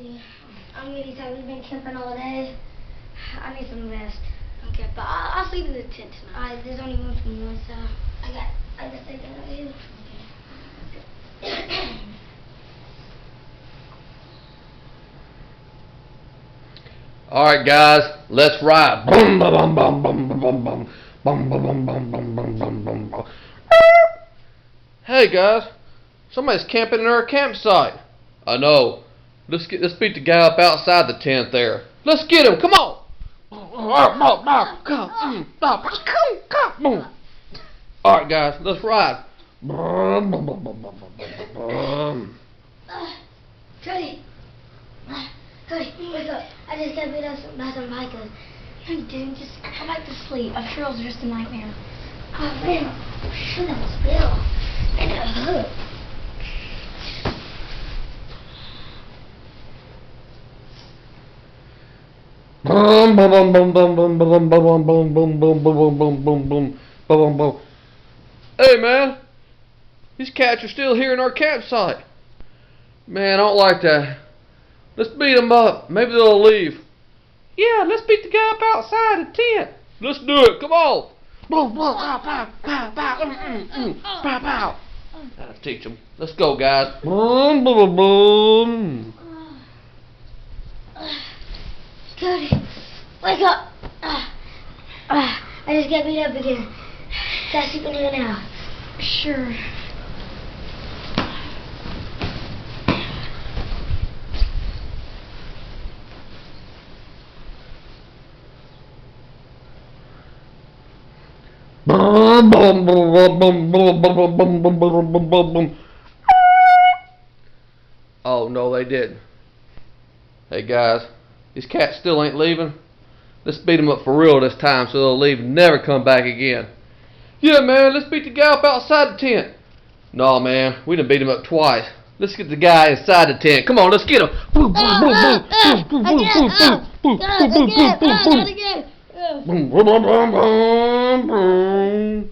Yeah. I'm really tired. We've been camping all day. I need some rest. Okay, but I'll sleep in the tent tonight. There's only room for one, so I guess I got you. Okay. All right, guys, let's ride. Boom, bum, bum, bum, bum, bum, bum, bum, bum, bum, bum, bum, bum, bum, bum. Hey, guys, somebody's camping in our campsite. I know. Let's beat the guy up outside the tent there. Let's get him. Come on. All right, guys, let's ride. Cody! Cody, wake up. I just got beat up by some bikers. No, you didn't. Just go back to sleep. I'm sure it was just a nightmare. Oh, man. Shit, that was Bill. And it hurt. Boom, boom, boom, boom, boom, boom, boom, boom, boom, boom, boom, boom, boom, boom, boom, boom, boom. Hey, man, these cats are still here in our campsite. Man, I don't like that. Let's beat them up. Maybe they'll leave. Yeah, let's beat the guy up outside the tent. Let's do it. Come on. Boom, boom, pow, pow, pow, pow, pow, pow. That'll teach them. Let's go, guys. Boom, boom, boom. Cody, wake up. I just got beat up again. Can I sleep in here now? Sure. Boom, boom, boom, boom, boom, boom, boom, boom, boom, boom, boom, boom. Oh, no, they didn't. Hey, guys, these cats still ain't leaving. Let's beat them up for real this time so they'll leave and never come back again. Yeah, man, let's beat the guy up outside the tent. No, man, we done beat him up twice. Let's get the guy inside the tent. Come on, let's get him. Boom, boom, boom, boom, boom, boom, boom, boom, boom, boom, boom, boom, boom, boom, boom, boom, boom, boom, boom.